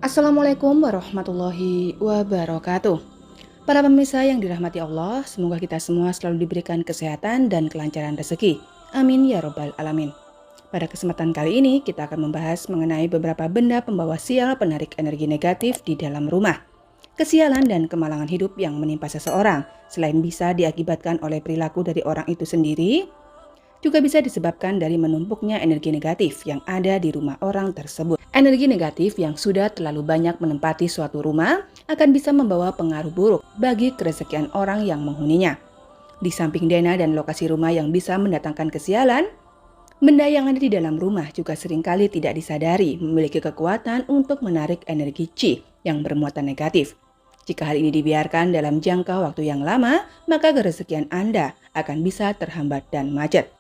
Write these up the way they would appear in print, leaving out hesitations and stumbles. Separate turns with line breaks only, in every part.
Assalamualaikum warahmatullahi wabarakatuh. Para pemirsa yang dirahmati Allah, semoga kita semua selalu diberikan kesehatan dan kelancaran rezeki. Amin ya robbal alamin. Pada kesempatan kali ini, kita akan membahas mengenai beberapa benda pembawa sial penarik energi negatif di dalam rumah. Kesialan dan kemalangan hidup yang menimpa seseorang, selain bisa diakibatkan oleh perilaku dari orang itu sendiri, juga bisa disebabkan dari menumpuknya energi negatif yang ada di rumah orang tersebut. Energi negatif yang sudah terlalu banyak menempati suatu rumah akan bisa membawa pengaruh buruk bagi kerezekian orang yang menghuninya. Di samping dana dan lokasi rumah yang bisa mendatangkan kesialan, benda yang ada di dalam rumah juga seringkali tidak disadari memiliki kekuatan untuk menarik energi Qi yang bermuatan negatif. Jika hal ini dibiarkan dalam jangka waktu yang lama, maka kerezekian Anda akan bisa terhambat dan macet.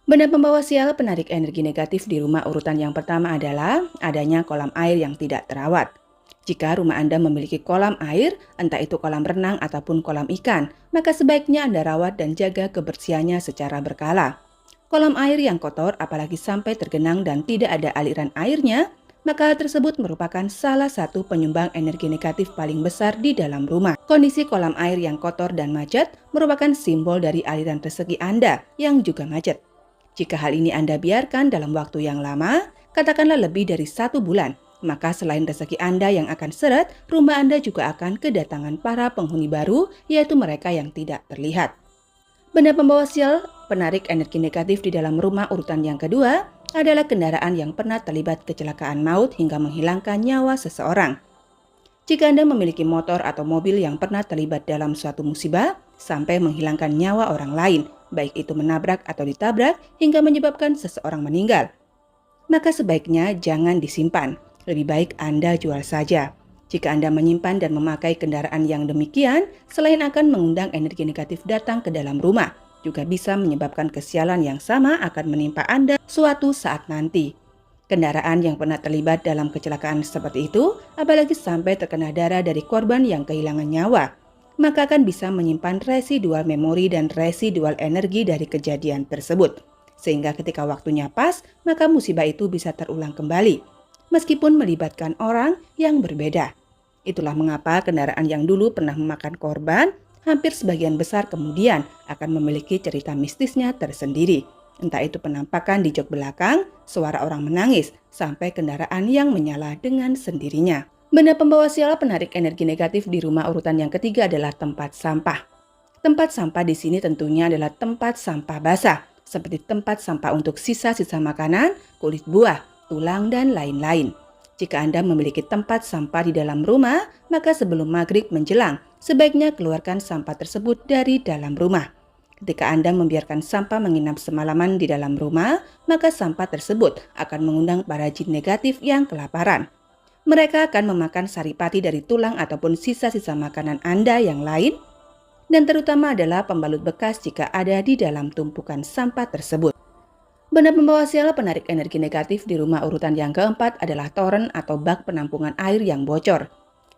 Benda pembawa sial penarik energi negatif di rumah urutan yang pertama adalah adanya kolam air yang tidak terawat. Jika rumah Anda memiliki kolam air, entah itu kolam renang ataupun kolam ikan, maka sebaiknya Anda rawat dan jaga kebersihannya secara berkala. Kolam air yang kotor, apalagi sampai tergenang dan tidak ada aliran airnya, maka hal tersebut merupakan salah satu penyumbang energi negatif paling besar di dalam rumah. Kondisi kolam air yang kotor dan macet merupakan simbol dari aliran rezeki Anda yang juga macet. Jika hal ini Anda biarkan dalam waktu yang lama, katakanlah lebih dari 1 bulan, maka selain rezeki Anda yang akan seret, rumah Anda juga akan kedatangan para penghuni baru, yaitu mereka yang tidak terlihat. Benda pembawa sial penarik energi negatif di dalam rumah urutan yang kedua adalah kendaraan yang pernah terlibat kecelakaan maut hingga menghilangkan nyawa seseorang. Jika Anda memiliki motor atau mobil yang pernah terlibat dalam suatu musibah sampai menghilangkan nyawa orang lain, baik itu menabrak atau ditabrak hingga menyebabkan seseorang meninggal, maka sebaiknya jangan disimpan. Lebih baik Anda jual saja. Jika Anda menyimpan dan memakai kendaraan yang demikian, selain akan mengundang energi negatif datang ke dalam rumah, juga bisa menyebabkan kesialan yang sama akan menimpa Anda suatu saat nanti. Kendaraan yang pernah terlibat dalam kecelakaan seperti itu, apalagi sampai terkena darah dari korban yang kehilangan nyawa, maka akan bisa menyimpan residual memori dan residual energi dari kejadian tersebut. Sehingga ketika waktunya pas, maka musibah itu bisa terulang kembali, meskipun melibatkan orang yang berbeda. Itulah mengapa kendaraan yang dulu pernah memakan korban, hampir sebagian besar kemudian akan memiliki cerita mistisnya tersendiri. Entah itu penampakan di jok belakang, suara orang menangis, sampai kendaraan yang menyala dengan sendirinya. Benda pembawa sial penarik energi negatif di rumah urutan yang ketiga adalah tempat sampah. Tempat sampah di sini tentunya adalah tempat sampah basah, seperti tempat sampah untuk sisa-sisa makanan, kulit buah, tulang, dan lain-lain. Jika Anda memiliki tempat sampah di dalam rumah, maka sebelum maghrib menjelang, sebaiknya keluarkan sampah tersebut dari dalam rumah. Ketika Anda membiarkan sampah menginap semalaman di dalam rumah, maka sampah tersebut akan mengundang para jin negatif yang kelaparan. Mereka akan memakan saripati dari tulang ataupun sisa-sisa makanan Anda yang lain, dan terutama adalah pembalut bekas jika ada di dalam tumpukan sampah tersebut. Benda pembawa sial penarik energi negatif di rumah urutan yang keempat adalah toren atau bak penampungan air yang bocor.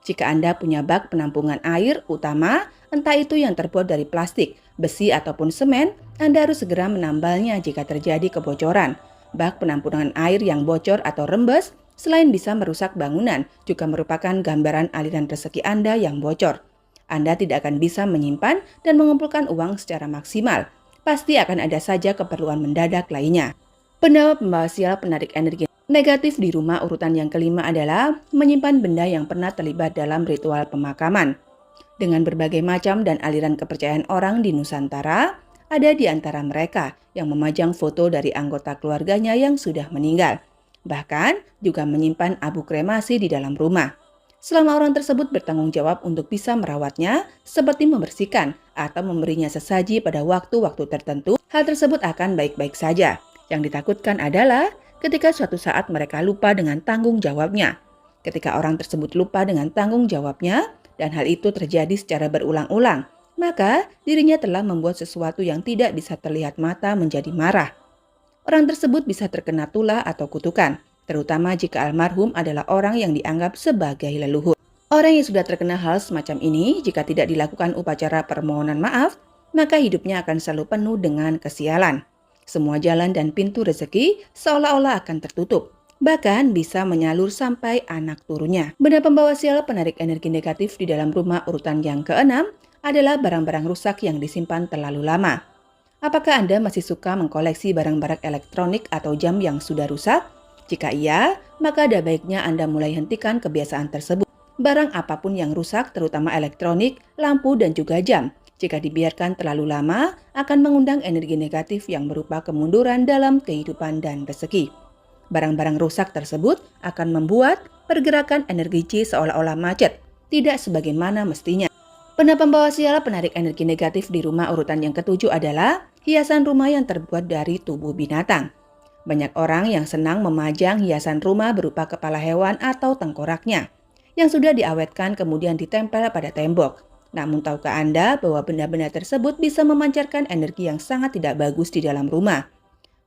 Jika Anda punya bak penampungan air utama, entah itu yang terbuat dari plastik, besi ataupun semen, Anda harus segera menambalnya jika terjadi kebocoran. Bak penampungan air yang bocor atau rembes, selain bisa merusak bangunan, juga merupakan gambaran aliran rezeki Anda yang bocor. Anda tidak akan bisa menyimpan dan mengumpulkan uang secara maksimal. Pasti akan ada saja keperluan mendadak lainnya. Benda pembawa sial penarik energi negatif di rumah urutan yang kelima adalah menyimpan benda yang pernah terlibat dalam ritual pemakaman. Dengan berbagai macam dan aliran kepercayaan orang di Nusantara, ada di antara mereka yang memajang foto dari anggota keluarganya yang sudah meninggal. Bahkan juga menyimpan abu kremasi di dalam rumah. Selama orang tersebut bertanggung jawab untuk bisa merawatnya, seperti membersihkan atau memberinya sesaji pada waktu-waktu tertentu, hal tersebut akan baik-baik saja. Yang ditakutkan adalah ketika suatu saat mereka lupa dengan tanggung jawabnya. Ketika orang tersebut lupa dengan tanggung jawabnya, dan hal itu terjadi secara berulang-ulang, maka dirinya telah membuat sesuatu yang tidak bisa terlihat mata menjadi marah. Orang tersebut bisa terkena tulah atau kutukan, terutama jika almarhum adalah orang yang dianggap sebagai leluhur. Orang yang sudah terkena hal semacam ini, jika tidak dilakukan upacara permohonan maaf, maka hidupnya akan selalu penuh dengan kesialan. Semua jalan dan pintu rezeki seolah-olah akan tertutup. bahkan bisa menyalur sampai anak turunnya. Benda pembawa sial penarik energi negatif di dalam rumah urutan yang keenam adalah barang-barang rusak yang disimpan terlalu lama. Apakah Anda masih suka mengkoleksi barang-barang elektronik atau jam yang sudah rusak? Jika iya, maka ada baiknya Anda mulai hentikan kebiasaan tersebut. Barang apapun yang rusak, terutama elektronik, lampu, dan juga jam, jika dibiarkan terlalu lama, akan mengundang energi negatif yang berupa kemunduran dalam kehidupan dan rezeki. Barang-barang rusak tersebut akan membuat pergerakan energi Qi seolah-olah macet, tidak sebagaimana mestinya. Benda pembawa sial penarik energi negatif di rumah urutan yang ketujuh adalah hiasan rumah yang terbuat dari tubuh binatang. Banyak orang yang senang memajang hiasan rumah berupa kepala hewan atau tengkoraknya, yang sudah diawetkan kemudian ditempel pada tembok. Namun tahukah Anda bahwa benda-benda tersebut bisa memancarkan energi yang sangat tidak bagus di dalam rumah?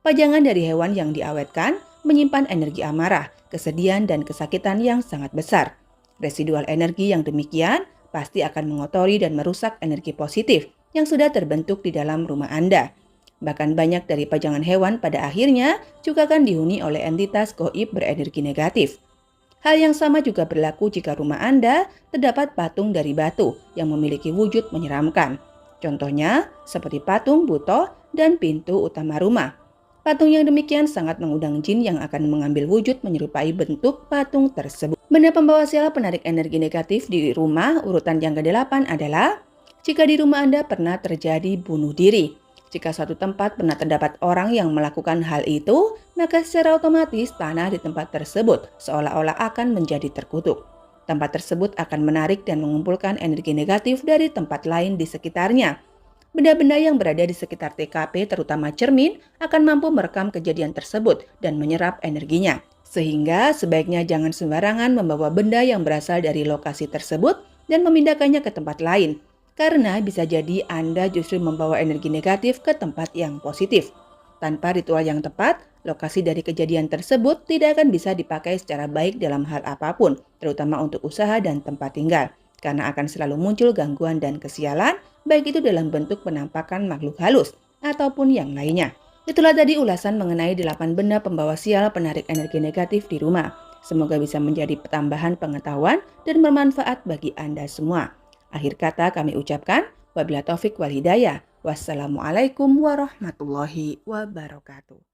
Pajangan dari hewan yang diawetkan menyimpan energi amarah, kesedihan, dan kesakitan yang sangat besar. Residual energi yang demikian pasti akan mengotori dan merusak energi positif yang sudah terbentuk di dalam rumah Anda. Bahkan banyak dari pajangan hewan pada akhirnya juga akan dihuni oleh entitas gaib berenergi negatif. Hal yang sama juga berlaku jika rumah Anda terdapat patung dari batu yang memiliki wujud menyeramkan. Contohnya seperti patung Buto dan pintu utama rumah. Patung yang demikian sangat mengundang jin yang akan mengambil wujud menyerupai bentuk patung tersebut. Benda pembawa sial penarik energi negatif di rumah urutan yang ke-8 adalah jika di rumah Anda pernah terjadi bunuh diri. Jika suatu tempat pernah terdapat orang yang melakukan hal itu, maka secara otomatis tanah di tempat tersebut seolah-olah akan menjadi terkutuk. Tempat tersebut akan menarik dan mengumpulkan energi negatif dari tempat lain di sekitarnya. Benda-benda yang berada di sekitar TKP, terutama cermin, akan mampu merekam kejadian tersebut dan menyerap energinya. Sehingga sebaiknya jangan sembarangan membawa benda yang berasal dari lokasi tersebut dan memindahkannya ke tempat lain. Karena bisa jadi Anda justru membawa energi negatif ke tempat yang positif. Tanpa ritual yang tepat, lokasi dari kejadian tersebut tidak akan bisa dipakai secara baik dalam hal apapun, terutama untuk usaha dan tempat tinggal. Karena akan selalu muncul gangguan dan kesialan, baik itu dalam bentuk penampakan makhluk halus ataupun yang lainnya. Itulah tadi ulasan mengenai 8 benda pembawa sial penarik energi negatif di rumah. Semoga bisa menjadi tambahan pengetahuan dan bermanfaat bagi Anda semua. Akhir kata kami ucapkan, wabillahi taufik wal hidayah. Wassalamualaikum warahmatullahi wabarakatuh.